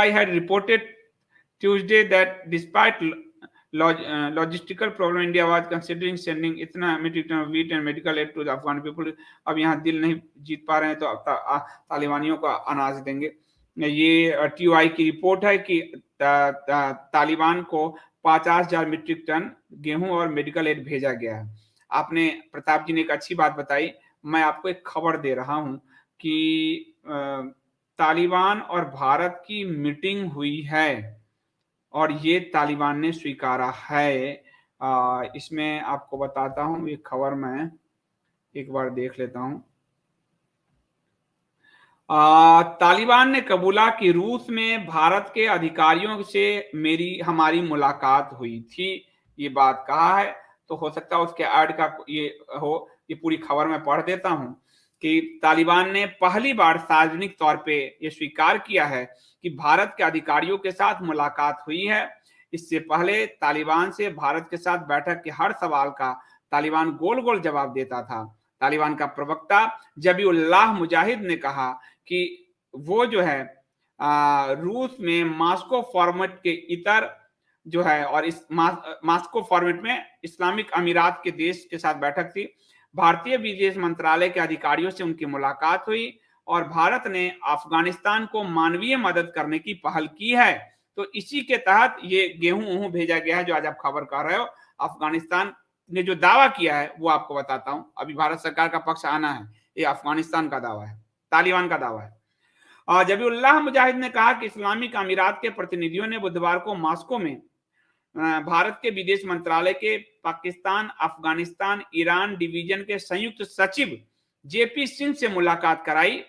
TUI had reported Tuesday that despite logistical problem, India was considering sending इतना metric ton of wheat and medical aid to the Afghan people. अब यहाँ दिल नहीं जीत पा रहे हैं तो अब तालिबानियों को अनाज देंगे। ये TUI की रिपोर्ट है कि तालिबान को 50,000 मीट्रिक टन गेहूं और मेडिकल एड भेजा गया है। आपने प्रताप जी ने एक अच्छी बात बताई। मैं आपको एक खबर दे रहा हूं कि तालिबान और भारत की मीटिंग हुई है और ये तालिबान ने स्वीकारा है। इसमें आपको बताता हूं, ये खबर मैं एक बार देख लेता हूं। तालिबान ने कबूला कि रूस में भारत के अधिकारियों से हमारी मुलाकात हुई थी, ये बात कहा है। तो हो सकता है उसके ऐड का ये पूरी खबर मैं पढ़ देता हूं कि तालिबान ने पहली बार सार्वजनिक तौर पे ये स्वीकार किया है कि भारत के अधिकारियों के साथ मुलाकात हुई है। इससे पहले तालिबान से भारत के साथ बैठक के हर सवाल का तालिबान गोल गोल जवाब देता था। तालिबान का प्रवक्ता जबीउल्लाह मुजाहिद ने कहा कि वो जो है रूस में मॉस्को फॉर्मेट के इतर जो है और इस मॉस्को फॉर्मेट में इस्लामिक अमीरात के देश के साथ बैठक थी। भारतीय विदेश मंत्रालय के अधिकारियों से उनकी मुलाकात हुई और भारत ने अफगानिस्तान को मानवीय मदद करने की पहल की है। तो इसी के तहत ये गेहूं भेजा गया है जो आज आप खबर कर रहे हो। अफगानिस्तान ने जो दावा किया है वो आपको बताता हूं। अभी भारत सरकार का पक्ष आना है, ये अफगानिस्तान का दावा है, तालिबान का दावा है। जबीउल्लाह मुजाहिद ने कहा कि इस्लामिक अमीरात के प्रतिनिधियों ने बुधवार को मॉस्को में भारत के विदेश मंत्रालय के पाकिस्तान, अफगानिस्तान, ईरान डिवीजन के संयुक्त सचिव जेपी सिंह से मुलाकात कराई।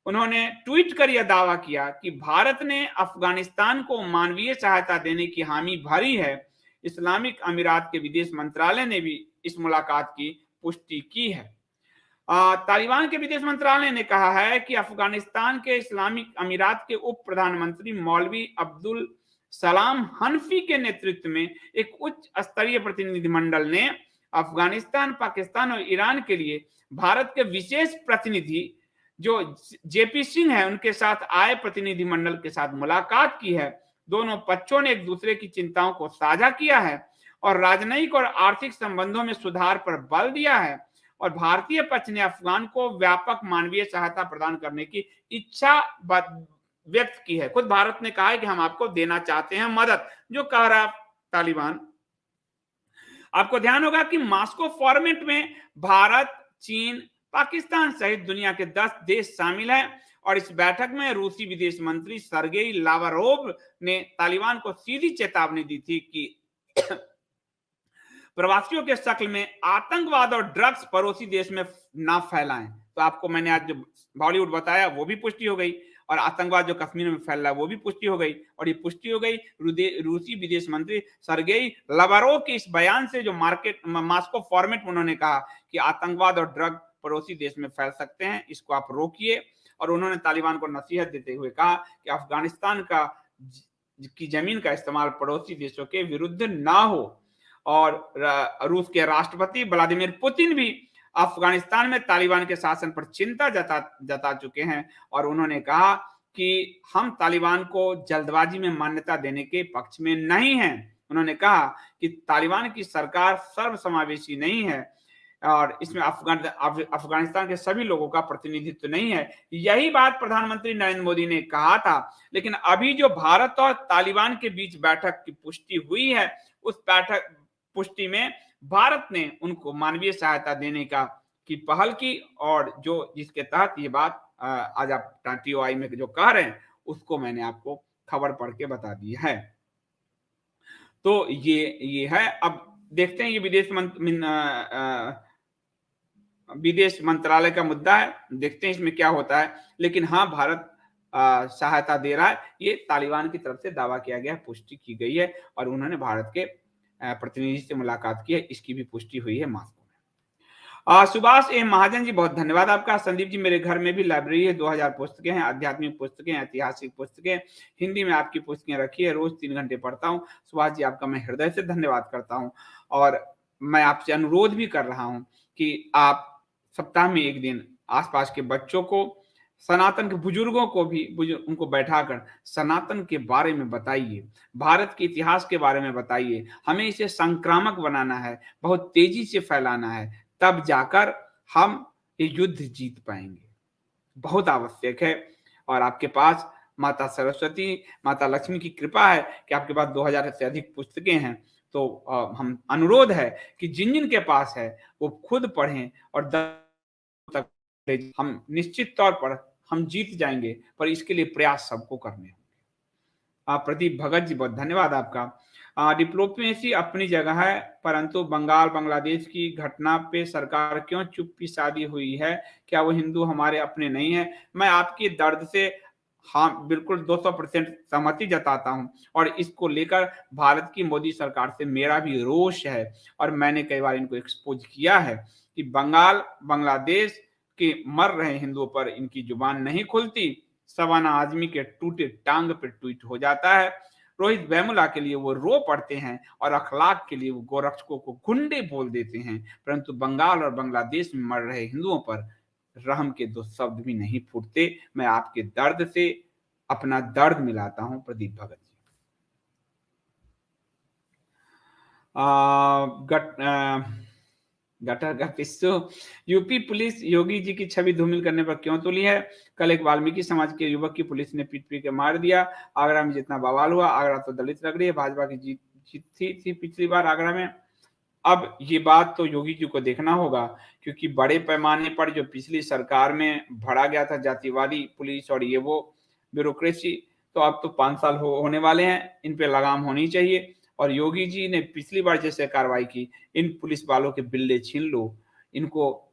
उन्होंने ट्वीट कर यह दावा किया कि भारत ने अफगानिस्तान को मानवीय सहायता देने की हामी भरी है। इस्लामिक अमीरात के विदेश मंत्रालय ने भी इस मुलाकात की पुष्टि की है। तालिबान के विदेश मंत्रालय ने कहा है कि अफगानिस्तान के इस्लामिक अमीरात के उप प्रधानमंत्री मौलवी अब्दुल सलाम हनफी के नेतृत्व में एक उच्च स्तरीय प्रतिनिधिमंडल ने अफगानिस्तान, पाकिस्तान और ईरान के लिए भारत के विशेष प्रतिनिधि जो जेपी सिंह है उनके साथ आए प्रतिनिधिमंडल के साथ मुलाकात की है। दोनों पक्षों ने एक दूसरे की चिंताओं को साझा किया है और राजनयिक और आर्थिक संबंधों में सुधार पर बल दिया है और भारतीय पक्ष ने अफगान को व्यापक मानवीय सहायता प्रदान करने की इच्छा व्यक्त की है। खुद भारत ने कहा है कि हम आपको देना चाहते हैं मदद, जो कह रहा तालिबान। आपको ध्यान होगा कि मॉस्को फॉर्मेट में भारत, चीन, पाकिस्तान सहित दुनिया के 10 देश शामिल हैं और इस बैठक में रूसी विदेश मंत्री सर्गेई लावरोव ने तालिबान को सीधी चेतावनी दी थी कि प्रवासियों के शक्ल में आतंकवाद और ड्रग्स पड़ोसी देश में ना फैलाएं। तो आपको मैंने आज जो बॉलीवुड बताया वो भी पुष्टि हो गई और आतंकवाद जो कश्मीर में फैल रहा है वो भी पुष्टि हो गई। और ये पुष्टि हो गई रूसी विदेश मंत्री सर्गेई लावरोव के इस बयान से, जो मॉस्को फॉर्मेट में उन्होंने कहा कि आतंकवाद और ड्रग पड़ोसी देश में फैल सकते हैं, इसको आप रोकिए। और उन्होंने तालिबान को नसीहत देते हुए कहा कि अफगानिस्तान की जमीन का इस्तेमाल पड़ोसी देशों के विरुद्ध ना हो। और रूस के राष्ट्रपति व्लादिमीर पुतिन भी अफगानिस्तान में तालिबान के शासन पर चिंता जता चुके हैं और उन्होंने कहा कि हम तालिबान को जल्दबाजी में मान्यता देने के पक्ष में नहीं हैं। उन्होंने कहा कि तालिबान की सरकार सर्वसमावेशी नहीं है और इसमें अफगानिस्तान के सभी लोगों का प्रतिनिधित्व नहीं है। यही बात प्रधानमंत्री नरेंद्र मोदी ने कहा था। लेकिन अभी जो भारत और तालिबान के बीच बैठक की पुष्टि हुई है, उस बैठक पुष्टि में भारत ने उनको मानवीय सहायता देने की पहल की और जो जिसके तहत ये बात आज आप TUI में जो कह रहे हैं उसको मैंने आपको खबर पढ़ के बता दी है। तो ये है। अब देखते हैं, ये विदेश मंत्रालय का मुद्दा है, देखते हैं इसमें क्या होता है। लेकिन हाँ, भारत सहायता दे रहा है, ये तालिबान की तरफ से दावा किया गया है, पुष्टि की गई है और उन्होंने भारत के प्रतिनिधि से मुलाकात की है, इसकी भी पुष्टि हुई है मॉस्को में। सुभाष ए महाजन जी, बहुत धन्यवाद आपका। संदीप जी, मेरे घर में भी लाइब्रेरी है, 2000 पुस्तकें हैं, आध्यात्मिक पुस्तकें, ऐतिहासिक पुस्तकें, हिंदी में आपकी पुस्तकें रखी है, रोज 3 घंटे पढ़ता हूँ। सुभाष जी, आपका मैं हृदय से धन्यवाद करता हूँ और मैं आपसे अनुरोध भी कर रहा हूँ कि आप सप्ताह में 1 दिन आसपास के बच्चों को सनातन के बुजुर्गों को भी उनको बैठाकर सनातन के बारे में बताइए, भारत के इतिहास के बारे में बताइए। हमें इसे संक्रामक बनाना है, बहुत तेजी से फैलाना है, तब जाकर हम ये युद्ध जीत पाएंगे। बहुत आवश्यक है। और आपके पास माता सरस्वती, माता लक्ष्मी की कृपा है कि आपके पास 2000 से अधिक पुस्तकें हैं। तो हम अनुरोध है कि जिन-जिन के पास है वो खुद पढ़ें और तक हम निश्चित तौर पर हम जीत जाएंगे, पर इसके लिए प्रयास सबको करने होंगे। प्रदीप भगत जी, बहुत धन्यवाद आपका। डिप्लोमेसी अपनी जगह है, परंतु बंगाल बांग्लादेश की घटना पे सरकार क्यों चुप्पी साधी हुई है? क्या वो हिंदू हमारे अपने नहीं है? मैं आपकी दर्द से हाँ बिल्कुल 200% सहमति जताता हूं, और इसको लेकर भारत की मोदी सरकार से मेरा भी रोष है, और मैंने कई बार इनको एक्सपोज किया है कि बंगाल बांग्लादेश के मर रहे हिंदुओं पर इनकी जुबान नहीं खुलती। सवाना आजमी के टूटे टांग पे ट्वीट हो जाता है। रोहित वेमुला के लिए वो रो पड़ते हैं, और अखलाक के लिए वो गोरक्षकों को गुंडे बोल देते हैं, परंतु बंगाल और बांग्लादेश में मर रहे हिंदुओं पर रहम के दो शब्द भी नहीं फूटते। मैं आपके दर्द से अपना दर्द मिलाता हूं, प्रदीप भगत जी। गटर का पिस्सू, यूपी पुलिस योगी जी की छवि धूमिल करने पर क्यों तुली है? कल एक वाल्मीकि समाज के युवक की पुलिस ने पीट पीट के मार दिया। आगरा में जितना बवाल हुआ, आगरा तो दलित लग रही है। भाजपा की जीत जीत थी पिछली बार आगरा में। अब ये बात तो योगी जी को देखना होगा, क्योंकि बड़े पैमाने पर जो पिछली सरकार में भरा गया था जातिवादी पुलिस और ये वो ब्यूरोक्रेसी, तो अब तो 5 साल होने वाले हैं, इन पे लगाम होनी चाहिए। और योगी जी ने पिछली बार जैसे कार्रवाई की, इन पुलिस वालों के बिल्ले छीन लो। इनको,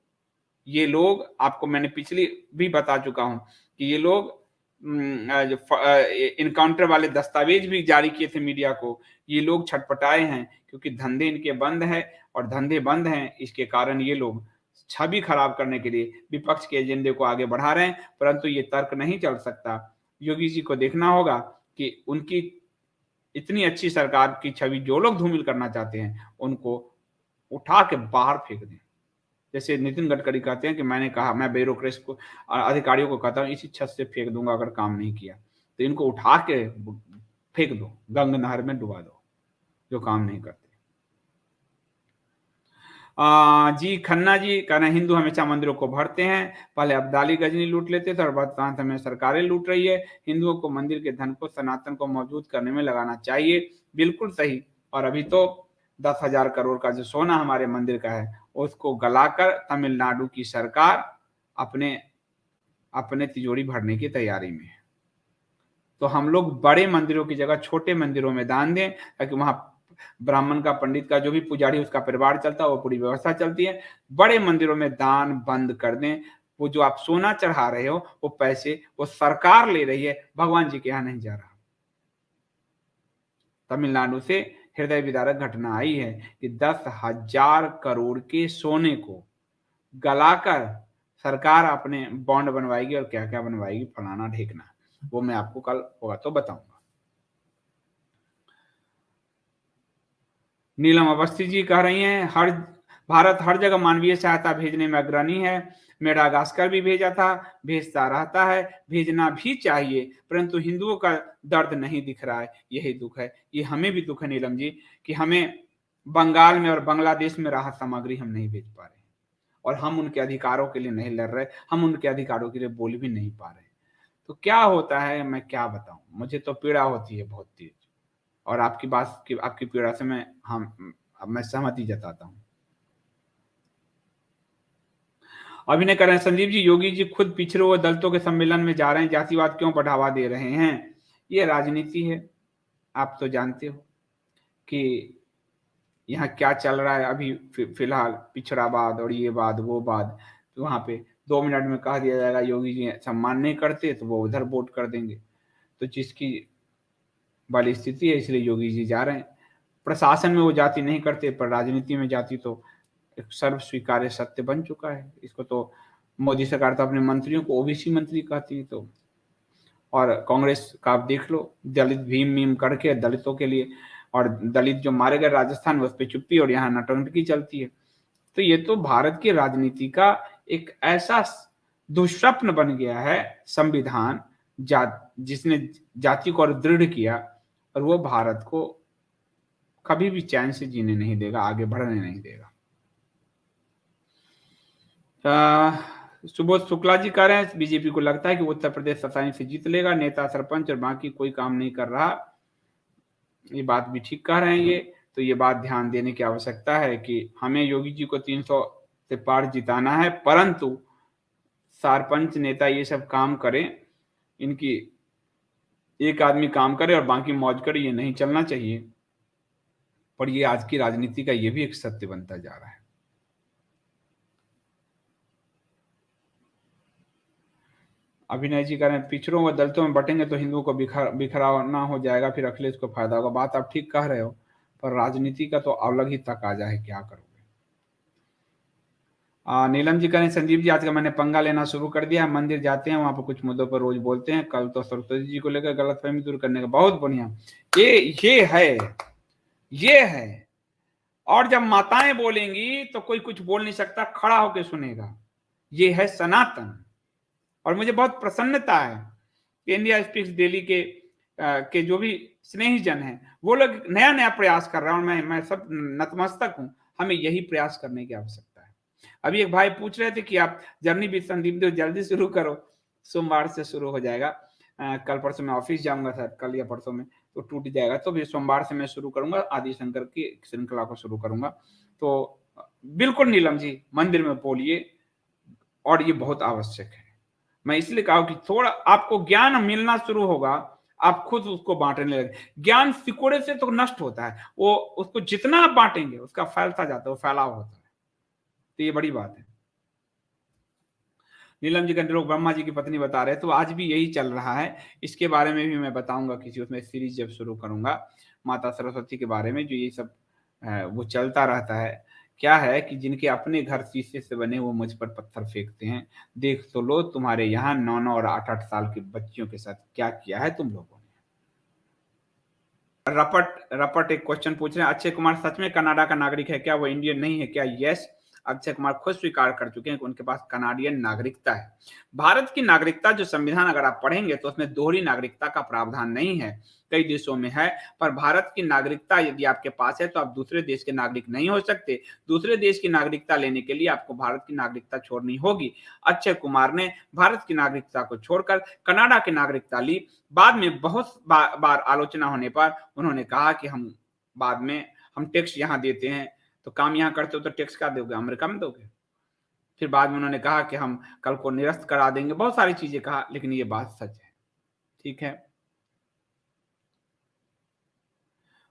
ये लोग, आपको मैंने पिछली भी बता चुका हूं कि ये लोग इनकाउंटर वाले दस्तावेज भी जारी किए थे मीडिया को। ये लोग छटपटाए हैं क्योंकि धंधे इनके बंद हैं, और धंधे बंद हैं इसके कारण ये लोग छवि खराब करने के लिए विपक्ष के एजेंडे को आगे बढ़ा रहे हैं, परंतु ये तर्क नहीं चल सकता। योगी जी को देखना होगा कि उनकी इतनी अच्छी सरकार की छवि जो लोग धूमिल करना चाहते हैं उनको उठा के बाहर फेंक दें। जैसे नितिन गडकरी कहते हैं कि मैंने कहा, मैं ब्यूरोक्रेसी को, अधिकारियों को कहता हूँ इसी छत से फेंक दूंगा अगर काम नहीं किया, तो इनको उठा के फेंक दो, गंग नहर में डुबा दो, जो काम नहीं करते। जी खन्ना जी कह रहे हैं हिंदू हमेशा मंदिरों को भरते हैं, पहले अब्दाली गजनी लूट लेते थे और वर्तमान में सरकारें लूट रही है। हिंदुओं को मंदिर के धन को सनातन को मौजूद करने में लगाना चाहिए। बिल्कुल सही। और अभी तो 10,000 करोड़ का जो सोना हमारे मंदिर का है उसको गलाकर तमिलनाडु की सरकार अपने अपने तिजोरी भरने की तैयारी में है। तो हम लोग बड़े मंदिरों की जगह छोटे मंदिरों में दान दें, ताकि वहां ब्राह्मण का, पंडित का, जो भी पुजारी उसका परिवार चलता है, वो पूरी व्यवस्था चलती है। बड़े मंदिरों में दान बंद कर दें। वो जो आप सोना चढ़ा रहे हो वो पैसे वो सरकार ले रही है, भगवान जी के यहाँ नहीं जा रहा। तमिलनाडु से हृदय विदारक घटना आई है कि 10,000 करोड़ के सोने को गलाकर सरकार अपने बॉन्ड बनवाएगी, और क्या क्या बनवाएगी, फलाना ढेकना, वो मैं आपको कल होगा तो बताऊंगा। नीलम अवस्थी जी कह रही हैं भारत हर जगह मानवीय सहायता भेजने में अग्रणी है। मेडागास्कर भी भेजा था, भेजता रहता है, भेजना भी चाहिए, परंतु हिंदुओं का दर्द नहीं दिख रहा है। यही दुख है, ये हमें भी दुख है नीलम जी, कि हमें बंगाल में और बांग्लादेश में राहत सामग्री हम नहीं भेज पा रहे, और हम उनके अधिकारों के लिए नहीं लड़ रहे, हम उनके अधिकारों के लिए बोल भी नहीं पा रहे। तो क्या होता है मैं क्या बताऊं, मुझे तो पीड़ा होती है बहुत तेज, और आपकी बात की, आपकी पीड़ा से मैं सहमति जताता हूं। अभिनय कर रहे हैं संजीव जी, योगी जी खुद पिछड़े हुए दलितों के सम्मेलन में जा रहे हैं, जातिवाद क्यों बढ़ावा दे रहे हैं? ये राजनीति है। आप तो जानते हो कि यहाँ क्या चल रहा है अभी फिलहाल, पिछड़ावाद और ये बात वो बात। तो वहां पे 2 मिनट में कह दिया जाएगा योगी जी सम्मान नहीं करते तो वो उधर वोट कर देंगे। तो जिसकी वाली स्थिति है, इसलिए योगी जी जा रहे हैं। प्रशासन में वो जाति नहीं करते, पर राजनीति में जाति तो एक सर्व स्वीकार्य सत्य बन चुका है। इसको तो मोदी सरकार तो अपने मंत्रियों को ओबीसी मंत्री कहती है। तो और कांग्रेस का आप देख लो, दलित भीम मीम करके दलितों के लिए, और दलित जो मारे गए राजस्थान में उस पर चुप्पी, और यहाँ नटंकी चलती है। तो ये तो भारत की राजनीति का एक ऐसा दुःस्वप्न बन गया है संविधान, जिसने जाति को और दृढ़ किया, और वो भारत को कभी भी चैन से जीने नहीं देगा, आगे बढ़ने नहीं देगा। सुबोध शुक्ला जी कह रहे हैं बीजेपी को लगता है कि उत्तर प्रदेश आसानी से जीत लेगा, नेता सरपंच और बाकी कोई काम नहीं कर रहा। ये बात भी ठीक कह रहे हैं ये, तो ये बात ध्यान देने की आवश्यकता है कि हमें योगी जी को 300 से पार जिताना है, परंतु सरपंच नेता ये सब काम करें, इनकी एक आदमी काम करे और बाकी मौज करे, ये नहीं चलना चाहिए। पर ये आज की राजनीति का ये भी एक सत्य बनता जा रहा है। अभिनय जी कह रहे हैं पिछड़ों व दलितों में बटेंगे तो हिंदुओं को बिखराना हो जाएगा, फिर अखिलेश को फायदा होगा। बात आप ठीक कह रहे हो, पर राजनीति का तो अलग ही तकाजा है, क्या करोगे। नीलम जी कह रहे हैं संदीप जी आज का मैंने पंगा लेना शुरू कर दिया है, मंदिर जाते हैं वहां पर कुछ मुद्दों पर रोज बोलते हैं, कल तो सरस्वती जी को लेकर गलतफहमी दूर करने का। बहुत बढ़िया, ये है। और जब माताएं बोलेंगी तो कोई कुछ बोल नहीं सकता, खड़ा होकर सुनेगा। ये है सनातन। और मुझे बहुत प्रसन्नता है कि इंडिया स्पीक्स डेली के जो भी स्नेही जन हैं, वो लोग नया नया प्रयास कर रहे हैं, और मैं सब नतमस्तक हूं। हमें यही प्रयास करने की आवश्यकता है। अभी एक भाई पूछ रहे थे कि आप जर्नी विद संदीप देव जल्दी शुरू करो, सोमवार से शुरू हो जाएगा। कल परसों मैं ऑफिस जाऊंगा, शायद कल या परसों में तो टूट जाएगा, तो फिर सोमवार से मैं शुरू करूंगा, आदि शंकर की श्रृंखला को शुरू करूंगा। तो बिल्कुल नीलम जी मंदिर में बोलिए, और ये बहुत आवश्यक है। मैं इसलिए कहा कि थोड़ा आपको ज्ञान मिलना शुरू होगा, आप खुद उसको बांटने लगे। ज्ञान सिकोड़े से तो नष्ट होता है, वो उसको जितना आप बांटेंगे उसका फैलता जाता है, वो फैलाव होता है। तो ये बड़ी बात है। नीलम जी लोग ब्रह्मा जी की पत्नी बता रहे हैं, तो आज भी यही चल रहा है। इसके बारे में भी मैं बताऊंगा किसी उसमें सीरीज जब शुरू करूंगा, माता सरस्वती के बारे में, जो ये सब वो चलता रहता है। क्या है कि जिनके अपने घर शीशे से बने वो मुझ पर पत्थर फेंकते हैं, देख तो लो तुम्हारे यहाँ 9-9 और 8-8 साल की बच्चियों के साथ क्या किया है तुम लोगों ने। रपट एक क्वेश्चन पूछ रहे हैं, अक्षय कुमार सच में कनाडा का नागरिक है क्या, वो इंडियन नहीं है क्या? यस, अक्षय कुमार खुद स्वीकार कर चुके हैं कि उनके पास कनाडियन नागरिकता है। भारत की नागरिकता जो संविधान अगर आप पढ़ेंगे तो उसमें दोहरी नागरिकता का प्रावधान नहीं है, कई देशों में है। पर भारत की नागरिकता यदि आपके पास है तो आप दूसरे देश के नागरिक नहीं हो सकते। दूसरे देश की नागरिकता लेने के लिए आपको भारत की नागरिकता छोड़नी होगी। अक्षय कुमार ने भारत की नागरिकता को छोड़कर कनाडा की नागरिकता ली। बाद में बहुत बार आलोचना होने पर उन्होंने कहा कि हम टैक्स यहाँ देते हैं, तो काम यहाँ करते हो तो टैक्स क्या दोगे, अमेरिका में दोगे? फिर बाद में उन्होंने कहा कि हम कल को निरस्त करा देंगे, बहुत सारी चीजें कहा, लेकिन ये बात सच है। ठीक है,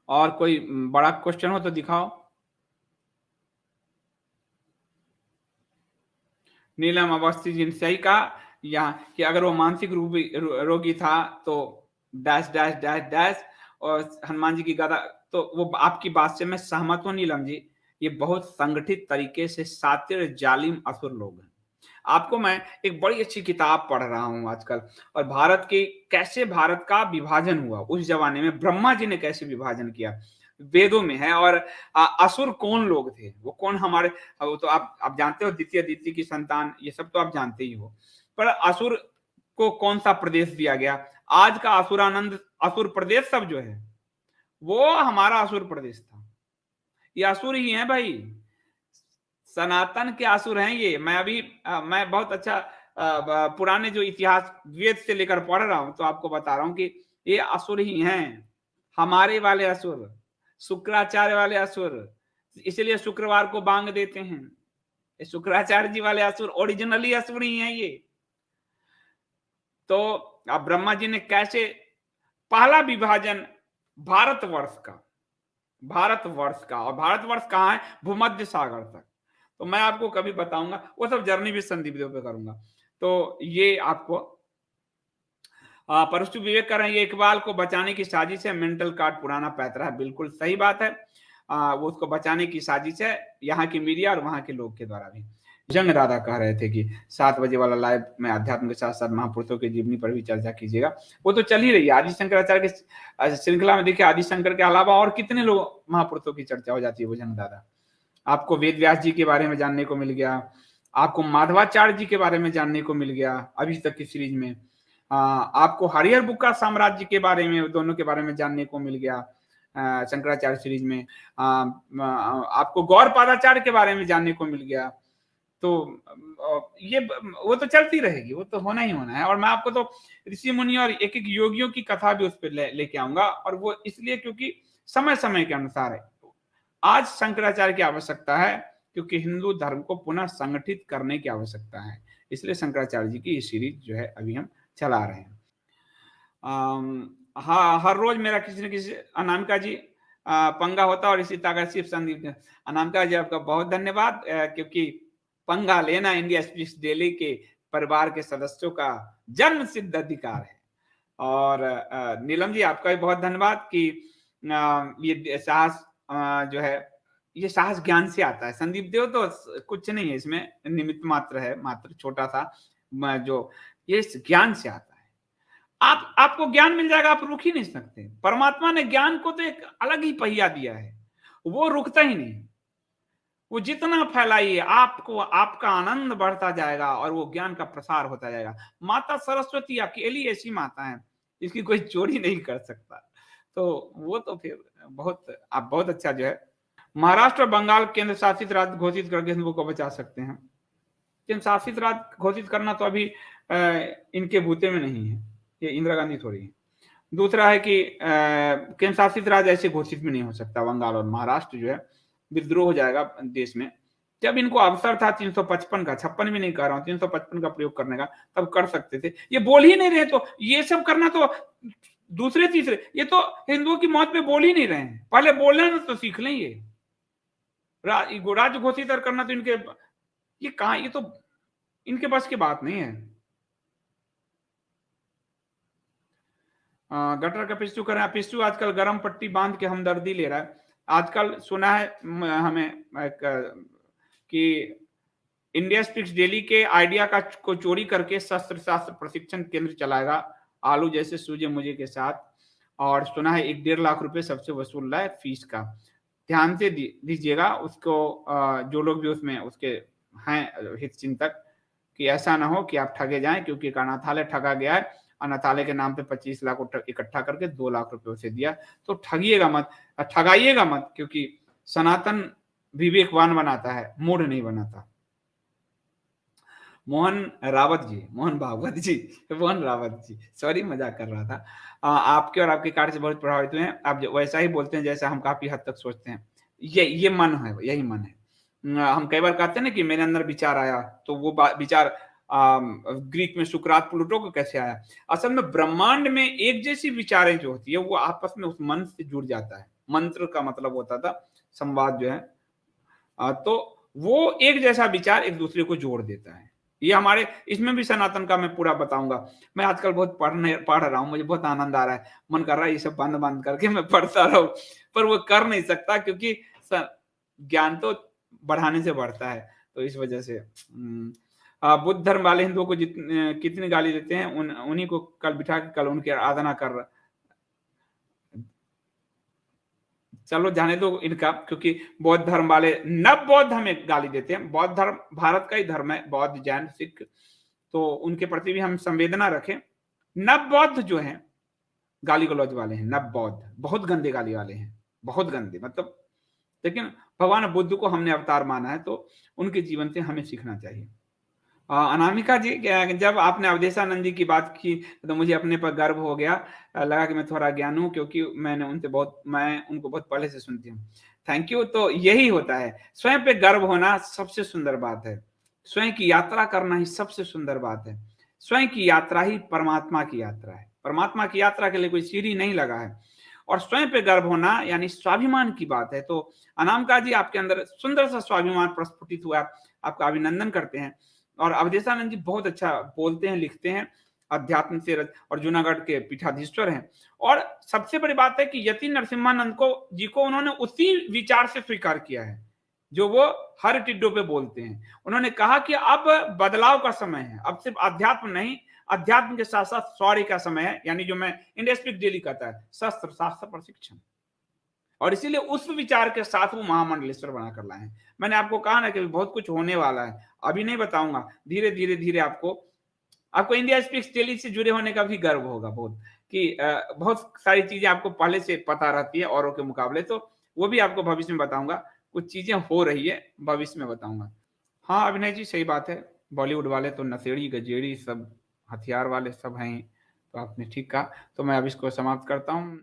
और कोई बड़ा क्वेश्चन हो तो दिखाओ। नीलम अवस्थी जी ने सही कहा यहाँ कि अगर वो मानसिक रोगी था तो डैश डैश डैश डैश, और हनुमान जी की गदा, तो वो आपकी बात से मैं सहमत हूं नीलम जी। ये बहुत संगठित तरीके से सातिर जालिम असुर लोग हैं। आपको मैं एक बड़ी अच्छी किताब पढ़ रहा हूं आजकल, और कैसे भारत का विभाजन हुआ उस जमाने में, ब्रह्मा जी ने कैसे विभाजन किया, वेदों में है। और असुर कौन लोग थे, वो कौन हमारे, वो तो आप जानते हो, द्वितीय अदिति की संतान, ये सब तो आप जानते ही हो। पर असुर को कौन सा प्रदेश दिया गया? आज का असुरानंद असुर प्रदेश सब जो है वो हमारा असुर प्रदेश था। ये असुर ही है भाई, सनातन के असुर हैं ये। मैं बहुत अच्छा पुराने जो इतिहास वेद से लेकर पढ़ रहा हूं, तो आपको बता रहा हूं कि ये असुर ही हैं, हमारे वाले असुर, शुक्राचार्य वाले असुर। इसलिए शुक्रवार को बांग देते हैं। शुक्राचार्य जी वाले असुर ओरिजिनली असुर ही हैं ये। तो अब ब्रह्मा जी ने कैसे पहला विभाजन भारतवर्ष का, और भारतवर्ष कहाँ है? भूमध्य सागर तक। तो मैं आपको कभी बताऊंगा, वो सब जर्नी भी संदीप देव पे करूंगा। तो ये आपको परशु विवेक कर रहे हैं, ये इकबाल को बचाने की साजिश है, मेंटल कार्ड पुराना पैतरा है। बिल्कुल सही बात है, वो उसको बचाने की साजिश है, यहाँ की मीडिया और वहां के लोग के द्वारा भी। जंग दादा कह रहे थे कि 7 बजे वाला लाइव में अध्यात्म के साथ साथ महापुरुषों की जीवनी पर भी चर्चा कीजिएगा। वो तो चल ही रही है, आदि शंकराचार्य के श्रृंखला में। देखिए, आदि शंकर के अलावा और कितने लोग महापुरुषों की चर्चा हो जाती है। वो जंग दादा, आपको वेद व्यास जी के बारे में जानने को मिल गया, आपको माधवाचार्य जी के बारे में जानने को मिल गया अभी तक की सीरीज में। आपको हरिहर बुक्का साम्राज्य के बारे में, दोनों के बारे में जानने को मिल गया शंकराचार्य सीरीज में। आपको गौड़पादाचार्य के बारे में जानने को मिल गया। तो ये वो तो चलती रहेगी, वो तो होना ही होना है। और मैं आपको तो ऋषि मुनि और एक एक योगियों की कथा भी उस पर लेके आऊंगा, और वो इसलिए क्योंकि समय समय के अनुसार है। आज शंकराचार्य की आवश्यकता है क्योंकि हिंदू धर्म को पुनः संगठित करने की आवश्यकता है, इसलिए शंकराचार्य जी की ये सीरीज जो है अभी हम चला रहे हैं। हाँ, हर रोज मेरा किसी न किसी, अनामिका जी, पंगा होता और इसी तरह शिव संदीप। अनामिका जी आपका बहुत धन्यवाद, क्योंकि पंगा लेना इंडिया स्पीक्स डेली के परिवार के सदस्यों का जन्म सिद्ध अधिकार है। और नीलम जी आपका भी बहुत धन्यवाद कि ये साहस जो है, ये साहस ज्ञान से आता है। संदीप देव तो कुछ नहीं है, इसमें निमित्त मात्र है, मात्र छोटा सा, जो ये ज्ञान से आता है। आपको ज्ञान मिल जाएगा, आप रुक ही नहीं सकते। परमात्मा ने ज्ञान को तो एक अलग ही पहिया दिया है, वो रुकता ही नहीं। वो जितना फैलाइए आपको, आपका आनंद बढ़ता जाएगा और वो ज्ञान का प्रसार होता जाएगा। माता सरस्वती अकेली ऐसी माता है जिसकी कोई चोरी नहीं कर सकता। तो वो तो फिर आप बहुत अच्छा जो है, महाराष्ट्र और बंगाल केंद्र शासित राज्य घोषित करके हिंदुओं को बचा सकते हैं। केंद्र शासित राज्य घोषित करना तो अभी इनके बूते में नहीं है, ये इंदिरा गांधी थोड़ी है। दूसरा है कि केंद्र शासित राज्य ऐसे घोषित भी नहीं हो सकता। बंगाल और महाराष्ट्र जो है विद्रोह हो जाएगा देश में। जब इनको अवसर था 355 का, 56 भी नहीं कह रहा हूं, 355 का प्रयोग करने का, तब कर सकते थे। ये बोल ही नहीं रहे, तो ये सब करना तो दूसरे तीसरे, ये तो हिंदुओं की मौत पे बोल ही नहीं रहे हैं। पहले बोलना ना तो सीख लें। ये राज्य घोषित करना तो इनके, ये कहा, ये तो इनके बस की बात नहीं है। गटर का पिस्टू कर रहे हैं। पिस्टू आजकल गर्म पट्टी बांध के हमदर्दी ले रहा है। आजकल सुना है हमें कि इंडिया स्पीक्स डेली के आइडिया को चोरी करके शस्त्र शास्त्र प्रशिक्षण केंद्र चलाएगा, आलू जैसे सूजे मुझे के साथ। और सुना है 1-1.5 लाख रुपए सबसे वसूल रहा है फीस का। ध्यान से दीजिएगा उसको, जो लोग भी उसमें उसके हैं हित चिंतक, कि ऐसा ना हो कि आप ठगे जाएं, क्योंकि एक अनाथालय ठगा गया है। अनाथालय के नाम पे 25 लाख इकट्ठा करके 2 लाख रुपए उसे दिया। तो ठगिएगा मत, ठगाइएगा मत, क्योंकि सनातन विवेकवान बनाता है, मूढ़ नहीं बनाता। मोहन रावत जी, मोहन भागवत जी, मोहन रावत जी, सॉरी मजाक कर रहा था। आपके और आपके कार्य से बहुत प्रभावित हुए हैं। आप वैसा ही बोलते हैं जैसा हम काफी हद तक सोचते हैं। ये मन है, यही मन है। हम कई बार कहते हैं ना कि मेरे अंदर विचार आया, तो वो विचार ग्रीक में सुकरात प्लूटो को कैसे आया। असल में ब्रह्मांड में एक जैसी विचारें जो होती है वो आपस में उस मन से जुड़ जाता है। मंत्र का मतलब होता था संवाद जो है, तो वो एक जैसा विचार एक दूसरे को जोड़ देता है। ये हमारे इसमें भी सनातन का मैं पूरा बताऊंगा। मैं आजकल बहुत पढ़ रहा हूँ, मुझे बहुत आनंद आ रहा है। मन कर रहा है ये सब बंद करके मैं पढ़ता रहूं, पर वो कर नहीं सकता क्योंकि ज्ञान तो बढ़ाने से बढ़ता है। तो इस वजह से बुद्ध धर्म वाले हिंदुओं को कितनी गाली देते हैं, उन्हीं को कल बिठा के कल उनकी आराधना कर। चलो जाने दो इनका, क्योंकि बौद्ध धर्म वाले नव बौद्ध हमें गाली देते हैं। बौद्ध धर्म भारत का ही धर्म है, बौद्ध जैन सिख, तो उनके प्रति भी हम संवेदना रखें। नव बौद्ध जो हैं गाली गलौज वाले हैं, नव बौद्ध बहुत गंदे गाली वाले हैं, बहुत गंदे, मतलब। लेकिन भगवान बुद्ध को हमने अवतार माना है, तो उनके जीवन से हमें सीखना चाहिए। अनामिका जी, जब आपने अवधेशानंद जी की बात की तो मुझे अपने पर गर्व हो गया, लगा कि मैं थोड़ा ज्ञान हूं, क्योंकि मैं उनको बहुत पहले से सुनती हूँ। Thank you. तो यही होता है, स्वयं पे गर्व होना सबसे सुंदर बात है। स्वयं की यात्रा करना ही सबसे सुंदर बात है। स्वयं की यात्रा ही परमात्मा की यात्रा है। परमात्मा की यात्रा के लिए कोई सीढ़ी नहीं लगा है। और स्वयं पे गर्व होना यानी स्वाभिमान की बात है। तो अनामिका जी, आपके अंदर सुंदर सा स्वाभिमान प्रस्फुटित हुआ, आपका अभिनंदन करते हैं। और अवधेशानंद जी बहुत अच्छा बोलते हैं, लिखते हैं, अध्यात्म से और जूनागढ़ के पीठाधीश्वर हैं। और सबसे बड़ी बात है कि यति नरसिम्हानंद जी को उन्होंने उसी विचार से स्वीकार किया है जो वो हर टिड्डों पे बोलते हैं। उन्होंने कहा कि अब बदलाव का समय है, अब सिर्फ अध्यात्म नहीं, अध्यात्म के साथ साथ शौर्य का समय है। यानी जो मैं इंडिया स्पीक्स डेली कहता है, शस्त्र शास्त्र प्रशिक्षण। और इसीलिए उस विचार के साथ वो महामंडलेश्वर बनाकर लाए हैं। मैंने आपको कहा ना कि बहुत कुछ होने वाला है, अभी नहीं बताऊँगा, धीरे-धीरे आपको आपको इंडिया स्पीक्स डेली से जुड़े होने का भी गर्व होगा बहुत कि बहुत सारी चीज़ें आपको पहले से पता रहती है औरों के मुकाबले, तो वो भी आपको भविष्य में बताऊँगा। कुछ चीज़ें हो रही है, भविष्य में बताऊँगा। हाँ, अभिनय जी सही बात है, बॉलीवुड वाले तो नशेड़ी, गजेड़ी सब हथियार वाले सब हैं ही, तो आपने ठीक कहा। तो मैं अब इसको समाप्त करता हूँ।